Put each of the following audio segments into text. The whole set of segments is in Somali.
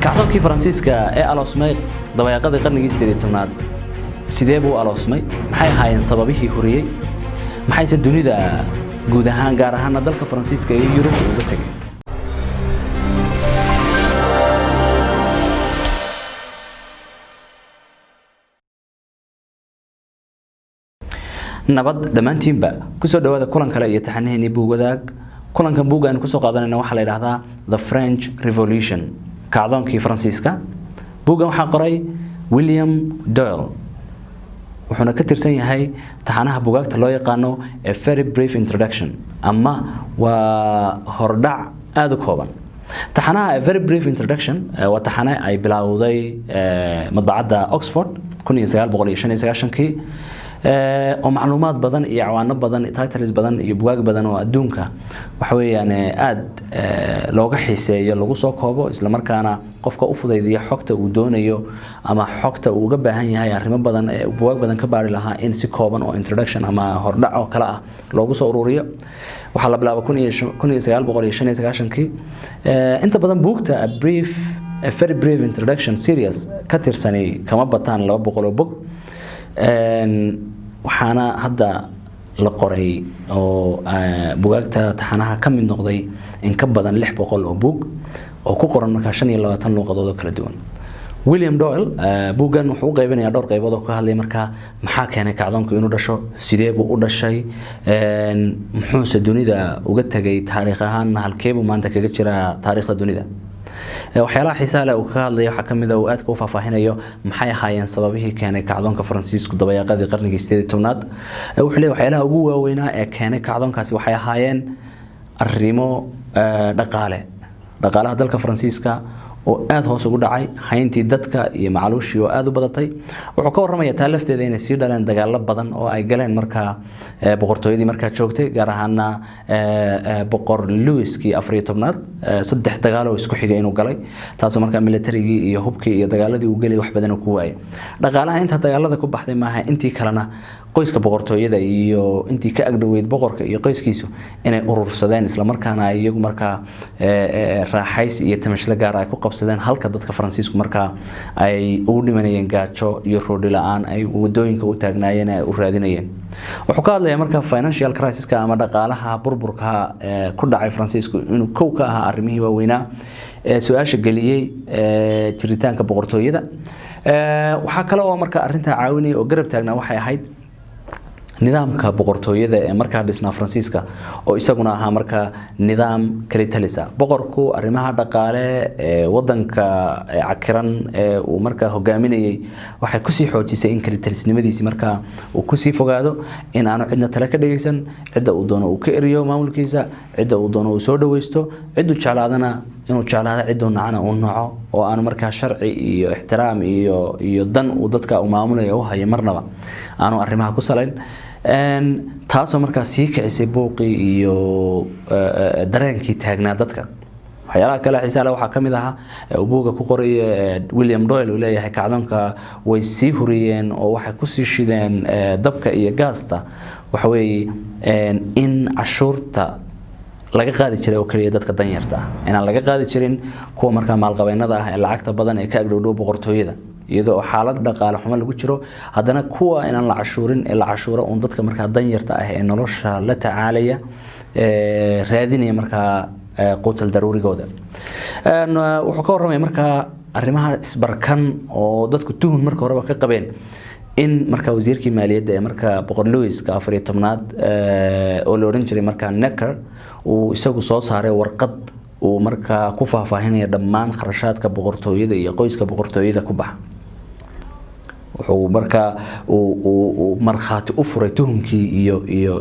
kacdoonkii Faransiiska ee aloosmay dabayaaqadii qarnigii 18aad sidee buu aloosmay maxay ahaayeen sababihii horiyay maxay dunida guud ahaan gaar ahaan dalka Faransiiska iyo Yurub uga tagay nabad dhamaantiinba ku soo dhawaada kulan kale iyo taxanaheeni buug wadaag kulankan buug aan ku soo qaadanayna waxa la yiraahdaa The French Revolution kacdoonkii Faransiiska buugan waxa qoray William Doyle wuxuuna ka tirsan yahay taxanaha buugaagta loo yaqaano A Very Brief Introduction ama waa hordhac aad u kooban taxanaha A Very Brief Introduction waa taxane ay bilowday madbacadda Oxford 1995 oo macluumaad badan iyo cawaano badan titles badan iyo buugaag badan oo adduunka waxa weeyaan aad looga xiiseeyo lagu soo koobo isla markaana qofka u fudaydiyo xogta uu doonayo ama xogta uu uga baahan yahay arrimo badan ee buugaag badan ka baari lahaa in si kooban oo introduction ama hordhac oo kala ah loogu soo ururiyo waxa la bilaabay 1995 inta badan buugta A Very Brief Introduction series ka tirsanay kama bataan 200 bog waxaana hadda la qoray oo buugaagta taxanaha ka mid noqday in ka badan 600 oo buug oo ku qoran marka 25 luqadood kala duwan William Doyle buugan wuxuu qaybinayaa dhowr qaybood oo ka hadlay marka maxaa keenay kacdoonku inuu dhasho sidee buu u dhashay muxuu dunida uga tagay taariikh ahaan halkee buu maanta kaga jira taariikhda dunida waxyaalaha xiisaha leh oo ka hadlay waxa kamid ah oo aad ku faahfaahinayo maxay ahaayeen sababihii keenay kacdoonka Faransiisku dabayaaqadii qarnigii 18aad wuxuu leeyahay waxyaalaha ugu waaweyn ee keenay kacdoonkaasi waxay ahaayeen arrimo dhaqaalaha dalka Faransiiska oo aad hoos ugu dhacay hayntii dadka iyo macluushii oo aad u badatay wuxuu ka warramaya taalafteeda inay sii dhaleen dagaalo badan oo ay galeen marka boqortooyadii marka joogtay gaar ahaan boqor Louis-kii 14aad saddex dagaal oo isku xigay inuu galay taasoo marka militarigii iyo hubkii iyo dagaaladii uu galay wax badan oo ku waayay dhaqaalaha inta dagaalada ku baxday maaha intii kalena qoyska boqortooyada iyo intii ka agdhoweyd boqorka iyo qoyskiisu inay urursadeen isla markaana iyagu marka raaxays iyo tamashle gaar ah ku qabsadeen halka dadka Faransiisku marka ay ugu dhimanayeen gaajo iyo roodi la'aan ay wadooyinka u taagnaayeen ay u raadinayeen wuxuu ka hadlayaa marka financial crisis ama dhaqaalaha burburka ku dhacay Faransiisku inuu kow ka ahaa arrimihii waaweynaa su'aasha galiyay jiritaanka boqortooyada waxa kale oo marka arrinta caawinay oo garab taagnaa waxay ahayd nidaamka boqortooyada ee marka dhisna Faransiiska oo isaguna ahaa marka nidaam kalitalisa boqorku arrimaha dhaqaale ee wadanka cakiran ee uu marka hogaaminayay waxay ku sii xoojisay in kalitalisnimadiisa marka uu ku sii fogaado in aanu cidna tala ka dhageysan cidda uu doono uu ka eriyo maamulkiisa cidda uu doono uu soo dhaweysto ciddu jeclaadana inuu jeclaado ciddu nacana uu naco oo aanu marka sharci iyo ixtiraam iyo dan uu dadka u maamulayo u hayo marnaba aanu arrimaha ku salayn taasoo marka sii kicisay booqii iyo dareenkii taagnaa dadka waxyaalaha kale xiisaha leh waxa kamid ah buuga ku qoray William Doyle oo leeyahay kacdoonka way sii huriyeen oo waxay ku sii shideen dabka iyo gaasta waxa weeye in cashuurta laga qaadi jiray oo kaliya dadka danyarta ah inaan laga qaadi jirin kuwa marka maalqabeennada ah ee lacagta badan ee ka agdhow boqortooyada iyadoo xaalad dhaqaale xumo lagu jiro hadana kuwa inaan la cashuurin ee la cashuuro oo dadka marka danyarta ah ee nolosha la tacaalaya raadinaya marka quutal daruurigooda wuxuu ka warramay marka arrimaha isbarkan oo dadku tuhun marka horeba ka qabeen in marka wasiirkii maaliyadda ee marka boqor Louis-ka 14aad oo la oran jiray marka Necker uu isagu soo saaray warqad uu marka ku faahfaahinaya dhammaan kharashaadka boqortooyada iyo qoyska boqortooyada ku baxa wuxuu marka uu marxaati u furay tuhumkii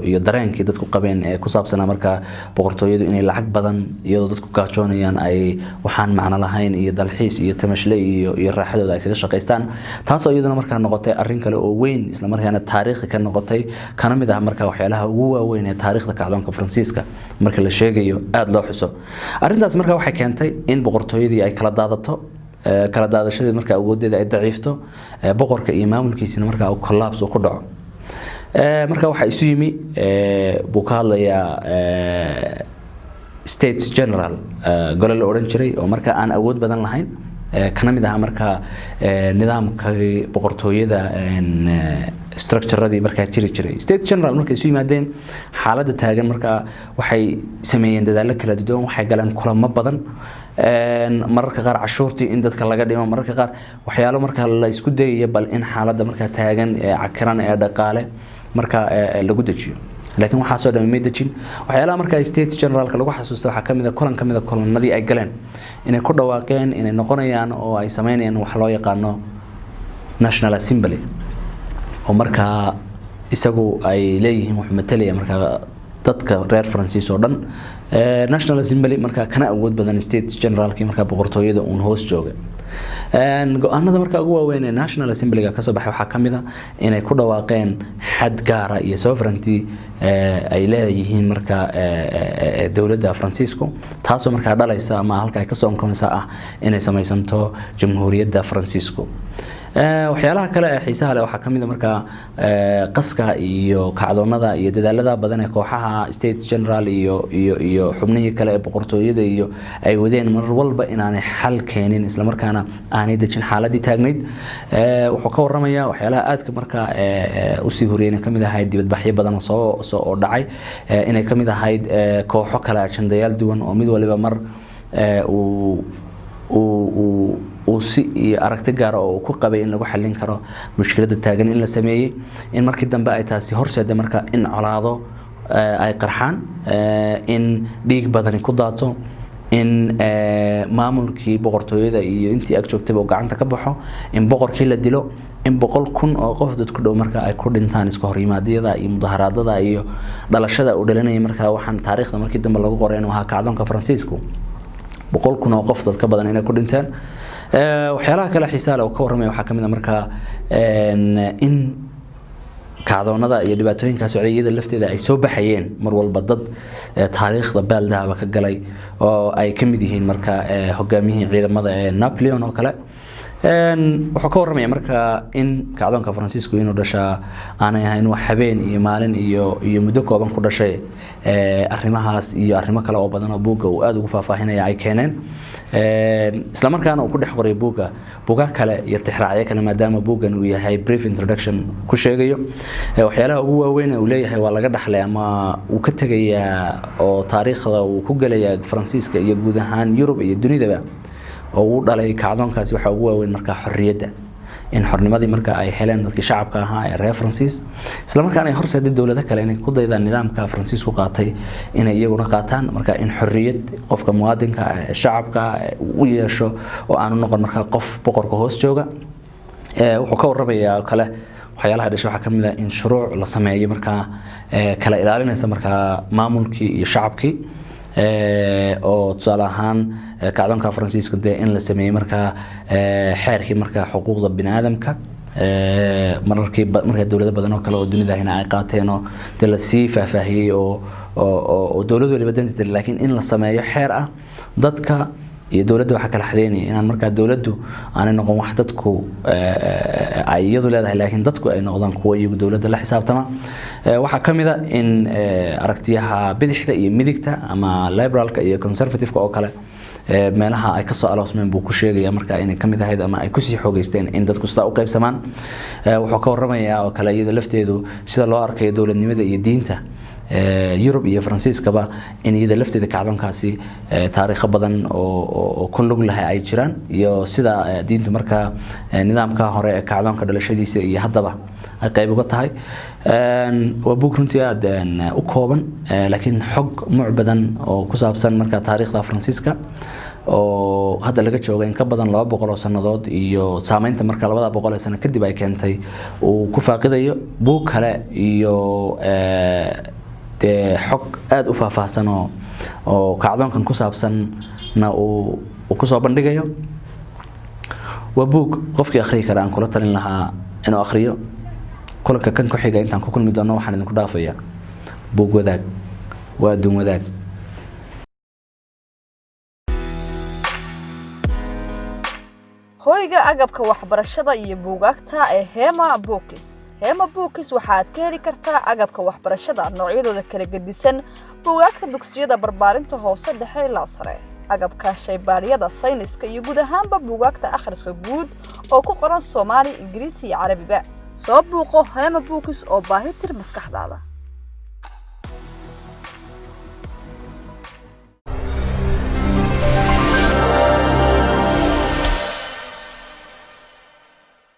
iyo dareenkii dadku qabeen ee ku saabsanaa marka boqortooyadu inay lacag badan iyadoo dadku gaajoonayaan ay waxaan macna lahayn iyo dalxiis iyo tamashle iyo raaxadooda ay kaga shaqeystaan taasoo iyaduna marka noqotay arrin kale oo weyn isla markaana taariikhi ka noqotay kana mid ah marka waxyaalaha ugu waaweyn ee taariikhda kacdoonka Faransiiska marka la sheegayo aad loo xuso arrintaas marka waxay keentay in boqortooyadii ay kala daadato kala daadashada marka awoodeeda ay daciifto boqorka iyo maamulkiisina marka uu collapse ku dhaco marka waxa isu yimi buu ka hadlayaa States General gole la oran jiray oo marka aan awood badan lahayn kana mid aha marka nidaamka boqortooyada structure-radii marka jiray state general markay isu yimaadeen xaaladda taagan marka waxay sameeyeen dadaalo kala duwan waxay galeen kulamo badan mararka qaar cashuurtii in dadka laga dhimo mararka qaar waxyaalo marka la isku dayayo bal in xaaladda marka taagan cakiran ee dhaqaale marka lagu dejiyo laakiin waxa soo dhamay dejin waxyaalaha marka state generalka lagu xasuusto waxa kamid ah kulanadii ay galeen inay ku dhawaaqeen inay noqonayaan oo ay sameynayaan wax loo yaqaano national assembly oo marka isagu ay leeyihiin wax matalaya marka dadka reer Faransiis oo dhan national assembly marka kana awood badan state generalki marka boqortooyada uu hoos jooga go'aanada marka ugu waaweyn ee national assembly-ga ka soo baxay waxa kamid ah inay ku dhawaaqeen xad gaar ah iyo sovereignty ay leeyihiin marka dawladda Faransiisku taasoo marka dhalaysa ama halka ay ka soo onkomeysa ah inay samaysanto jamhuuriyadda Faransiisku waxyaalaha kale ee xiisaha leh waxa kamid ah marka qaska iyo kacdoonada iyo dadaalada badan ee kooxaha state general iyo xubnihii kale ee boqortooyada iyo ay wadeen mar walba inaanay xal keenin isla markaana aanay dejin xaaladii taagnayd wuxuu ka warramaya waxyaalaha aadka marka u sii horeeyay kamid ahayd dibadbaxyo badan oo dhacay inay kamid ahayd kooxo kale ajandayaal duwan oo mid waliba mar uu si aragti gaar ah oo ku qabay in lagu xalin karo mushkiladda taagan in la sameeyay in markii dambe ay taasi horseeda marka in colaado ay qarxaan in dhiig badan ku daato in maamulkii boqortooyada iyo intii ag joogtay oo gacanta ka baxo in boqorkii la dilo in 100,000 oo qof dadku dhow marka ay ku dhintaan iska hor yimaadiyada iyo mudaharaadada iyo dhalashada u dhalanay marka waxaan taariikhda markii dambe lagu qoray inuu ahaa kacdoonka Faransiisku 100,000 oo qof dad ka badan inay ku dhintaan waxyaalaha kale xiisaha oo ka warramay waxa kamid ah marka in kacdoonada iyo dhibaatooyinka socodiyada lafteeda ay soo baxayeen mar walba dad taariikhda baaldahaba ka galay oo ay kamid yihiin marka hogaamiyihii ciidamada Napoleon oo kale wuxuu ka warramay marka in kacdoonka Faransiisku inuu dhashaa aanay ahayn wax habeen iyo maalin iyo muddo kooban ku dhashay arrimahaas iyo arrimo kale oo badan oo buugga uu aad ugu faahfaahinaya ay keeneen isla markaana uu ku dhex qoray buugga kale iyo tixraacyo kale maadaama buuggan uu yahay brief introduction ku sheegayo waxyaalaha ugu waaweyn ee uu leeyahay waa laga dhaxlay ama uu ka tagayaa oo taariikhda uu ku galaya Faransiiska iyo guud ahaan Yurub iyo dunidaba oo uu dhalay kacdoonkaasi waxa ugu waaweyn marka xorriyadda in xornimadii marka ay heleen dadkii shacabka ahaa ee reer Faransiis isla markaana ay horseeday dawladda kale inay ku daydaan nidaamka Faransiisku qaatay inay iyaguna qaataan marka in xorriyad qofka muwaadinka shacabka u yeesho oo aanu noqon marka qof boqorka hoos jooga wuxuu ka warramayaa kale waxyaalaha dhashay waxa kamid ah in shuruuc la sameeyo marka kala ilaalinaysa marka maamulkii iyo shacabkii oo tusaale ahaan kacdoonka Faransiiska in la sameeyay marka xeerkii marka xuquuqda bini'aadamka marka dawlado badan oo kale oo dunida ay qaateen oo la sii faahfaahiyay oo dawlad waliba danteeda laakiin in la sameeyo xeer ah dadka iyo dawladda waxa kala xadeynaya inaan marka dawladdu aan noqon wax dadku ay iyadu leedahay laakiin dadku ay noqdaan kuwa iyagu dawladda la xisaabtama waxa kamid ah in aragtiyaha bidixda iyo midigta ama liberalka iyo conservative-ka oo kale meelaha ay ka soo aloosmeen buu ku sheegaya marka inay kamid ahayd ama ay ku sii xoogeysteen in dadku sida u qaybsamaan wuxuu ka warramayaa oo kale iyada lafteedu sida loo arkayo dawladnimada iyo diinta Yurub iyo Faransiiskaba in iyada lafteeda kacdoonkaasi taariikh badan oo ku lug lahay ay jiraan iyo sida diintu marka nidaamka hore ee kacdoonka dhalashadiisa iyo haddaba ay qayb uga tahay waa buug runtii aad u kooban laakiin xog mucbadan oo ku saabsan marka taariikhda Faransiiska oo hadda laga joogo in ka badan 200 oo sanadood iyo saameynta marka 200 sano kadib ay keentay uu ku faaqidayo buug kale iyo xog aad u faahfaahsan oo kacdoonkan ku saabsanna uu ku soo bandhigayo waa buug qofkii akhriyi kara aan kula talin lahaa inuu akhriyo kulanka kan ku xiga intaan ku kulmi doono waxaan idinku dhaafayaa buug wadaag waa adduun wadaag hoyga agabka waxbarashada iyo buugaagta ee Hema Books Hema Books waxaad ka heli kartaa agabka waxbarashada noocyadooda kala gedisan buugaagta dugsiyada barbaarinta hoose dhexe ilaa sare agabka shaybaariyada sayniska iyo guud ahaanba buugaagta akhriska guud oo ku qoran Soomaali, Ingiriisi iyo Carabiba. soo buuqo Hema Books oo baahi tir maskaxdaada.